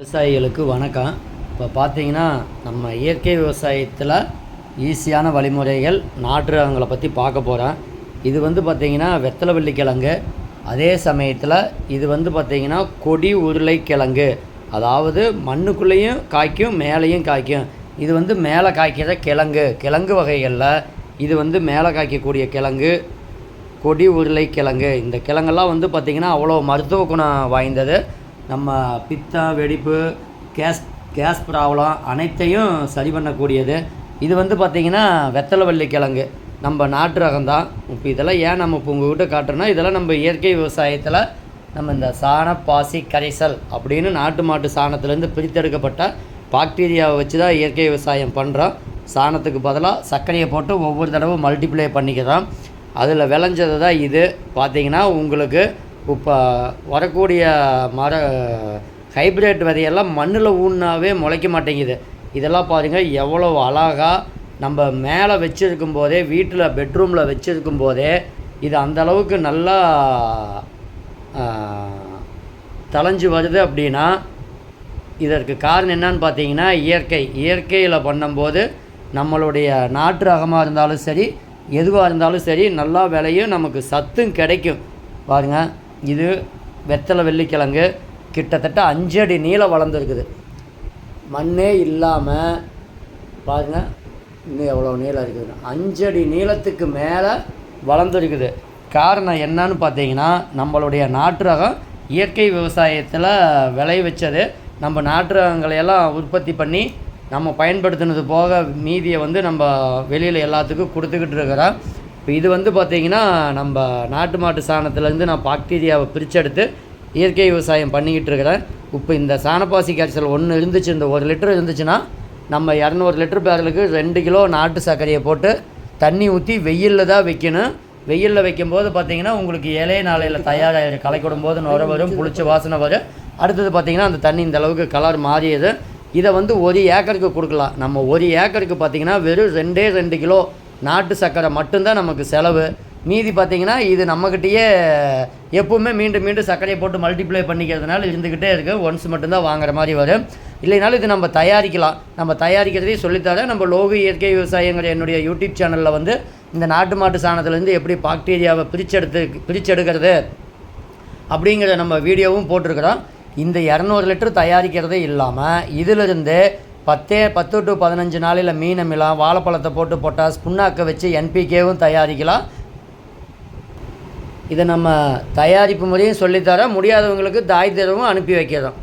விவசாயிகளுக்கு வணக்கம். இப்போ பார்த்தீங்கன்னா நம்ம இயற்கை விவசாயத்தில் ஈஸியான வழிமுறைகள் நாட்டு ரகங்களை பற்றி பார்க்க போகிறோம். இது பார்த்திங்கன்னா வெத்தலை கிழங்கு, அதே சமயத்தில் இது பார்த்திங்கன்னா கொடி உருளைக்கிழங்கு, அதாவது மண்ணுக்குள்ளேயும் காய்க்கும் மேலேயும் காய்க்கும். இது மேலே காய்க்கிற கிழங்கு வகைகளில் இது மேலே காய்க்கக்கூடிய கிழங்கு கொடி உருளைக்கிழங்கு. இந்த கிழங்கெல்லாம் பார்த்திங்கன்னா அவ்வளோ மருத்துவ குணம் வாய்ந்தது. நம்ம பித்தம், வெடிப்பு, கேஸ் ப்ராப்ளம் அனைத்தையும் சரி பண்ணக்கூடியது. இது பார்த்திங்கன்னா வெத்தலை கிழங்கு நம்ம நாட்டு ரகம்தான். இப்போ இதெல்லாம் ஏன் நம்ம இப்போ உங்கள்கிட்ட காட்டுறோன்னா, இதெல்லாம் நம்ம இயற்கை விவசாயத்தில் நம்ம இந்த சாண பாசி கரைசல் அப்படின்னு நாட்டு மாட்டு சாணத்துலேருந்து பிரித்தெடுக்கப்பட்ட பாக்டீரியாவை வச்சு தான் இயற்கை விவசாயம் பண்ணுறோம். சாணத்துக்கு பதிலாக சர்க்கரையை போட்டு ஒவ்வொரு தடவை மல்டிப்ளை பண்ணிக்கிறோம். அதில் விளைஞ்சது தான் இது. பார்த்திங்கன்னா உங்களுக்கு இப்போ வரக்கூடிய ஹைப்ரிட் விதையெல்லாம் மண்ணில் ஊன்னாவே முளைக்க மாட்டேங்குது. இதெல்லாம் பாருங்கள் எவ்வளோ அழகாக நம்ம மேலே வச்சுருக்கும் போதே, வீட்டில் பெட்ரூமில் வச்சுருக்கும் போதே இது அந்தளவுக்கு நல்லா தளைஞ்சு வருது. அப்படின்னா இதற்கு காரணம் என்னன்னு பார்த்தீங்கன்னா இயற்கையில் பண்ணும்போது நம்மளுடைய நாட்டு ரகமாக இருந்தாலும் சரி, எதுவாக இருந்தாலும் சரி, நல்லா விளையும், நமக்கு சத்தும் கிடைக்கும். பாருங்கள், இது வெத்தலை கிழங்கு கிட்டத்தட்ட 5 அடி நீளம் வளர்ந்துருக்குது. மண்ணே இல்லாமல் பாருங்கள், இன்னும் எவ்வளோ நீளம் இருக்குது. 5 அடி நீளத்துக்கு மேலே வளர்ந்துருக்குது. காரணம் என்னன்னு பார்த்தீங்கன்னா, நம்மளுடைய நாட்டு ரகம் இயற்கை விவசாயத்தில் விளை வச்சது. நம்ம நாட்டு ரகங்களையெல்லாம் உற்பத்தி பண்ணி நம்ம பயன்படுத்தினது போக மீதியை நம்ம வெளியில் எல்லாத்துக்கும் கொடுத்துக்கிட்டு இருக்கிறோம். இப்போ இது பார்த்திங்கன்னா நம்ம நாட்டு மாட்டு சாணத்துலேருந்து நான் பாக்டீரியாவை பிரித்தெடுத்து இயற்கை விவசாயம் பண்ணிக்கிட்டு இருக்கிறேன். இப்போ இந்த சாணப்பாசி கரைசல் ஒன்று இருந்துச்சு, இந்த 1 லிட்டர் இருந்துச்சுன்னா நம்ம 200 லிட்டர் பேரலுக்கு 2 கிலோ நாட்டு சர்க்கரையை போட்டு தண்ணி ஊற்றி வெயிலில் தான் வைக்கணும். வெயிலில் வைக்கும்போது பார்த்திங்கன்னா உங்களுக்கு 7 நாளையில் தயாராகிடும். களைக்கிடும் போது நுர வரும், புளிச்ச வாசனை வரும். அடுத்தது பார்த்திங்கன்னா அந்த தண்ணி இந்த அளவுக்கு கலர் மாறியது. இதை 1 ஏக்கருக்கு கொடுக்கலாம். நம்ம 1 ஏக்கருக்கு பார்த்திங்கன்னா வெறும் 2 கிலோ நாட்டு சர்க்கரை மட்டும்தான் நமக்கு செலவு. மீதி பார்த்திங்கன்னா இது நம்மக்கிட்டேயே எப்போவுமே மீண்டும் சர்க்கரையை போட்டு மல்டிப்ளை பண்ணிக்கிறதுனால இருந்துக்கிட்டே இருக்குது. ஒன்ஸ் மட்டும்தான் வாங்குற மாதிரி வரும். இல்லைனாலும் இது நம்ம தயாரிக்கலாம். நம்ம தயாரிக்கிறதையும் சொல்லித்தரேன். நம்ம லோகு இயற்கை விவசாயங்கிற என்னுடைய யூடியூப் சேனலில் இந்த நாட்டு மாட்டு சாணத்துலேருந்து எப்படி பாக்டீரியாவை பிரிச்செடுக்கிறது அப்படிங்கிற நம்ம வீடியோவும் போட்டிருக்கிறோம். இந்த 200 லிட்டர் தயாரிக்கிறதே இல்லாமல் இதிலிருந்து 10 to 15 நாளில் மீன் அமிலம், வாழைப்பழத்தை போட்டு பொட்டாஸ், புண்ணாக்க வச்சு NPKவும் தயாரிக்கலாம். இதை நம்ம தயாரிப்பு முறையும் சொல்லித்தர, முடியாதவங்களுக்கு தாய் தரவும் அனுப்பி வைக்கிறோம்.